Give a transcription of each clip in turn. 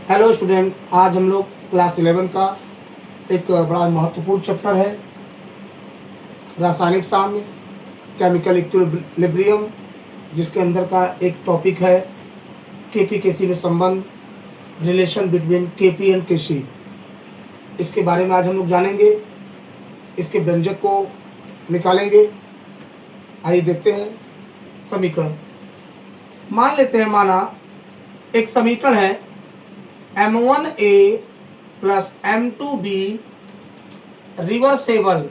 Hello student, आज हम लोग क्लास 11 का एक बड़ा महत्वपूर्ण चैप्टर है रासायनिक साम्य, केमिकल इक्विलिब्रियम, जिसके अंदर का एक टॉपिक है केपी केसी में संबंध, रिलेशन बिटवीन केपी एंड केसी। इसके बारे में आज हम लोग जानेंगे, इसके व्यंजक को निकालेंगे। आइए देखते हैं समीकरण। मान लेते हैं, माना एक समीकरण है M1A plus M2B reversible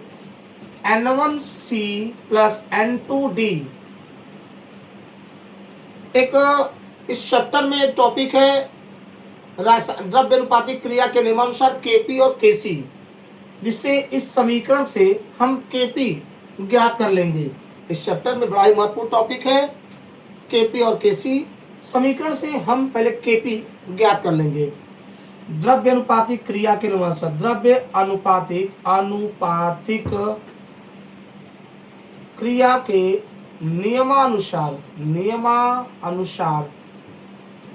N1C plus N2D। एक इस चैप्टर में एक टॉपिक है द्रव्यानुपातिक क्रिया के नियमानुसार केपी और केसी, जिससे इस समीकरण से हम केपी ज्ञात कर लेंगे। इस चैप्टर में बड़ा ही महत्वपूर्ण टॉपिक है केपी और केसी। समीकरण से हम पहले केपी ज्ञात कर लेंगे। द्रव्य अनुपातिक क्रिया के नियमानुसार, द्रव्य अनुपातिक क्रिया के नियमानुसार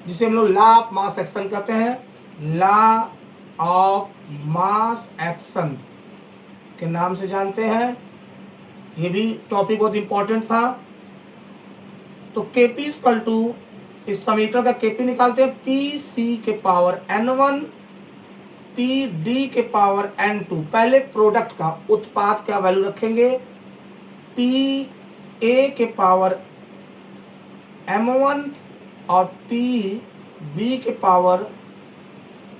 जिसे हम लोग लॉ ऑफ मास एक्शन कहते हैं, लॉ ऑफ मास एक्शन के नाम से जानते हैं। ये भी टॉपिक बहुत इंपॉर्टेंट था। तो केपी इक्वल टू, इस समीकरण का केपी निकालते हैं, पी सी के पावर n1 पी डी के पावर n2। पहले प्रोडक्ट का, उत्पाद का वैल्यू रखेंगे, पी ए के पावर m1 और पी बी के पावर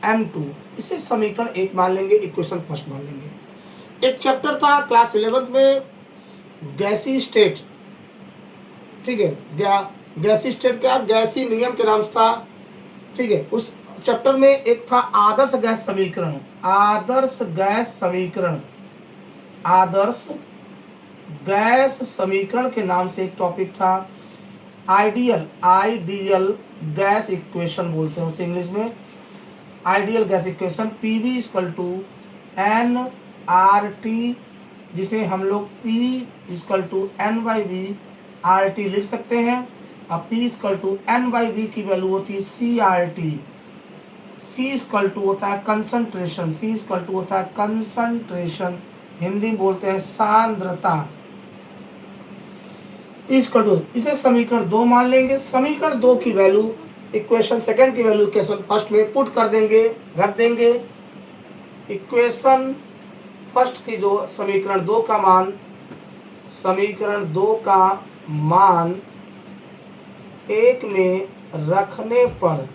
m2। इसे समीकरण 1 मान लेंगे, इक्वेशन फर्स्ट मान लेंगे। एक चैप्टर था क्लास 11 में गैसी स्टेट, ठीक है, गैसी स्टेट क्या, गैसी नियम के नाम से था, ठीक है। उस चैप्टर में एक था आदर्श गैस समीकरण, आदर्श गैस समीकरण के नाम से एक टॉपिक था आइडियल गैस इक्वेशन बोलते हैं उसे इंग्लिश में, ideal gas equation. PV equal to N R T, जिसे हम लोग P equal to N by V R T लिख सकते हैं। अब P equal to N by V की वैल्यू होती है C R T. C equal to होता है कंसंट्रेशन, C इक्वल टू होता है कंसंट्रेशन, हिंदी में बोलते हैं सांद्रता। इक्वल टू, इसे समीकरण 2 मान लेंगे। समीकरण 2 की वैल्यू इक्वेशन सेकंड की वैल्यू इक्वेशन फर्स्ट में पुट कर देंगे, रख देंगे। इक्वेशन फर्स्ट की जो समीकरण 2 का मान, समीकरण 2 का मान 1 में रखने पर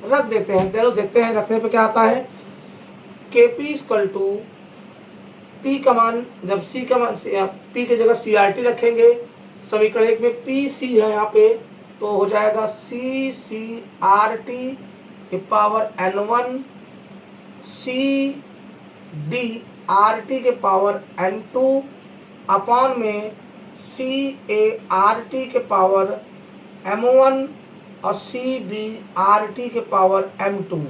रख देते हैं, देखते हैं रखने पर क्या आता है। केपी इक्वल टू पी का मान, जब सी का मान, पी की जगह सी आर टी रखेंगे, समीकरण 1 में पी सी है यहाँ पे, तो हो जाएगा सी सी आर टी के power n1 C D R T के पावर n2 अपॉन में सी ए आर टी के पावर m1 और सी बी आर टी के पावर m2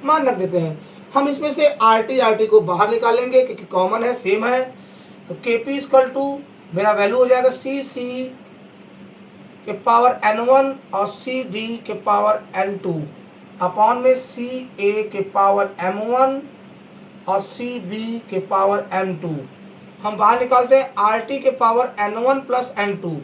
मान रख देते हैं। हम इसमें से आर टी को बाहर निकालेंगे क्योंकि कॉमन है, सेम है। तो केपी इक्वल टू मेरा वैल्यू हो जाएगा सी सी के पावर n1 और सी डी के पावर n2 अपॉन में सी ए के पावर m1 और सी बी के पावर m2। हम बाहर निकालते हैं आर टी के पावर n1 प्लस n2।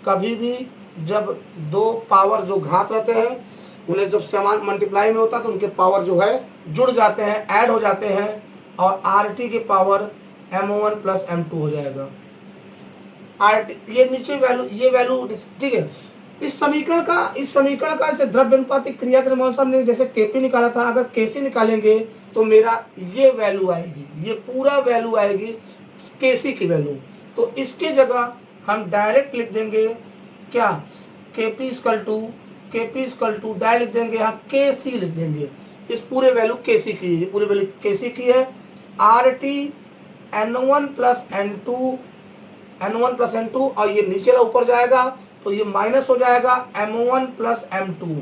कभी भी जब दो पावर जो घात रहते हैं, उन्हें जब समान मल्टीप्लाई में होता है तो उनके पावर जो है जुड़ जाते हैं, ऐड हो जाते हैं, और आर टी के पावर m1 प्लस m2 हो जाएगा। आर टी, ये नीचे वैल्यू, ये वैल्यू, ठीक है। इस समीकरण का इसे द्रव्य अनुपातिक क्रिया के नियमानुसार ने जैसे केपी निकाला था, अगर केसी निकालेंगे तो मेरा ये वैल्यू आएगी, ये पूरा वैल्यू आएगी केसी की वैल्यू। तो इसके जगह हम डायरेक्ट लिख देंगे क्या, केपी इक्वल टू डायरेक्ट लिख देंगे, यहाँ केसी लिख देंगे। इस पूरे वैल्यू केसी की है, पूरी वैल्यू केसी की है। R T n1 plus n2 और ये नीचे ऊपर जाएगा तो ये माइनस हो जाएगा m1 प्लस m2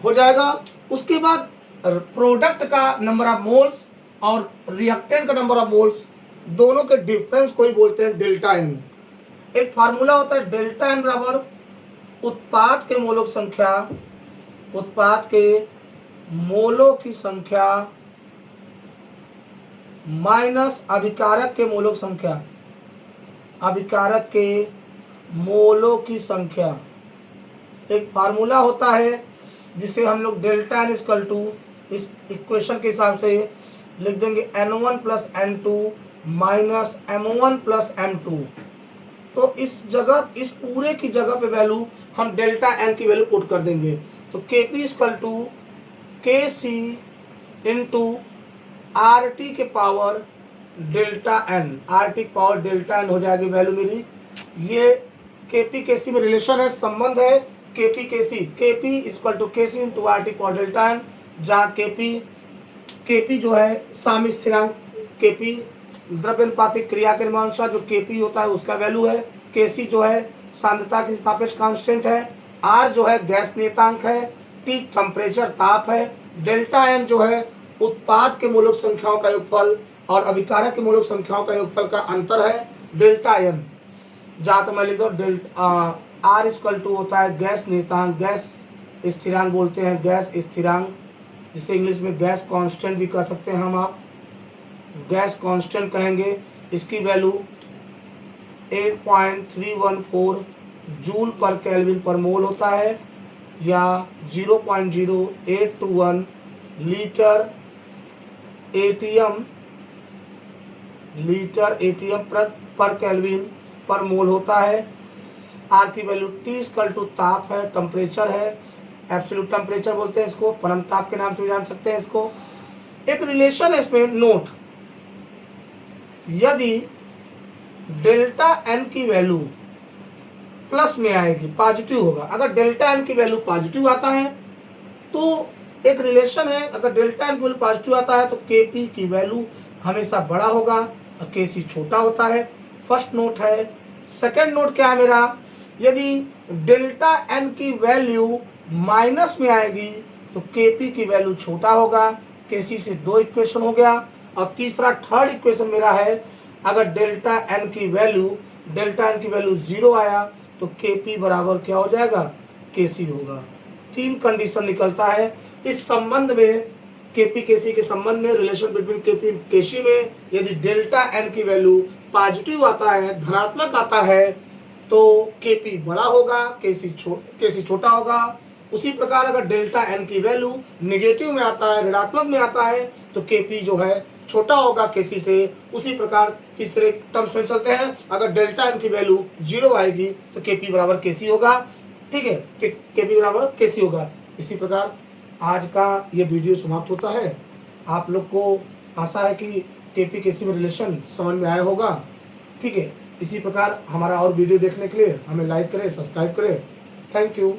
हो जाएगा। उसके बाद प्रोडक्ट का नंबर ऑफ मोल्स और रिएक्टेंट का नंबर ऑफ मोल्स, दोनों के डिफरेंस को ही बोलते हैं डेल्टा एन। एक फार्मूला होता है डेल्टा एन बराबर उत्पाद के मोलों की संख्या उत्पाद के मोलों की संख्या माइनस अभिकारक के मोलों की संख्या, अभिकारक के मोलों की संख्या। एक फार्मूला होता है जिसे हम लोग डेल्टा एन इक्वल टू, इस इक्वेशन के हिसाब से लिख देंगे N1 plus N2 minus M1 plus M2। तो इस जगह, इस पूरे की जगह पे वैल्यू हम डेल्टा एन की वैल्यू पुट कर देंगे। तो Kp equal to Kc into R T के power delta N, R T power delta N हो जाएगी वैल्यू मेरी। ये Kp Kc में रिलेशन है, संबंध है Kp Kc, Kp equal to Kc into R T power delta N, जहाँ Kp जो है साम्य स्थिरांक, Kp द्रव्यनुपातिक क्रिया के अनुसार जो Kp होता है उसका वैल्यू है, Kc जो है सांद्रता के सापेक्ष कांस्टेंट है, R जो है गैस नियतांक है, T टेम्परेचर ताप है, डेल्टा एन जो है उत्पाद के मूलक संख्याओं का योगफल और अभिकारक के मूलक संख्याओं का योगफल का अंतर है डेल्टा एन। जहाँ तक मैं लिख दो R इक्वल टू होता है गैस नियतांक, गैस स्थिरांक बोलते हैं, गैस स्थिरांक, जिसे इंग्लिश में गैस कांस्टेंट भी कह सकते हैं हम, आप गैस कांस्टेंट कहेंगे। इसकी वैल्यू 8.314 जूल पर केल्विन पर मोल होता है, या 0.0821 लीटर एटीएम पर केल्विन पर मोल होता है। आर की वैल्यू टी इक्वल टू ताप है, टेम्परेचर है, एब्सोल्यूट टेम्परेचर बोलते हैं इसको, परम ताप के नाम से भी जान सकते हैं इसको। एक रिलेशन है इसमें, नोट, यदि डेल्टा एन की वैल्यू प्लस में आएगी, पॉजिटिव होगा, अगर डेल्टा एन की वैल्यू पॉजिटिव आता है तो एक रिलेशन है, अगर डेल्टा एन की वैल्यू पॉजिटिव आता है तो Kp की वैल्यू हमेशा बड़ा होगा और Kc छोटा होता है। फर्स्ट नोट है। सेकंड नोट क्या है मेरा, यदि डेल्टा एन की वैल्यू माइनस में आएगी तो Kp की वैल्यू छोटा होगा, Kc से 2 इक्वेशन हो गया। और तीसरा थर्ड इक्वेशन मेरा है, अगर डेल्टा एन की वैल्यू 0 आया तो Kp बराबर क्या हो जाएगा, Kc होगा। 3 कंडीशन निकलता है इस संबंध में, Kp Kc के संबंध में, रिलेशन बिटवीन Kp Kc में। यदि डेल्टा एन की वैल्यू पॉजिटिव आता है, धनात्मक आता है, तो Kp बड़ा होगा, Kc छोटा होगा। उसी प्रकार अगर डेल्टा एन की वैल्यू निगेटिव में आता है, ऋणात्मक में आता है, तो Kp जो है छोटा होगा Kc से। उसी प्रकार तीसरे टर्म्स में चलते हैं, अगर डेल्टा एन की वैल्यू 0 आएगी तो Kp बराबर Kc होगा। ठीक है, Kp बराबर Kc होगा। इसी प्रकार आज का ये वीडियो समाप्त होता है। आप लोग को आशा है कि Kp Kc में रिलेशन समझ में आया होगा। ठीक है, इसी प्रकार हमारा और वीडियो देखने के लिए हमें लाइक करें, सब्सक्राइब करें। Thank you.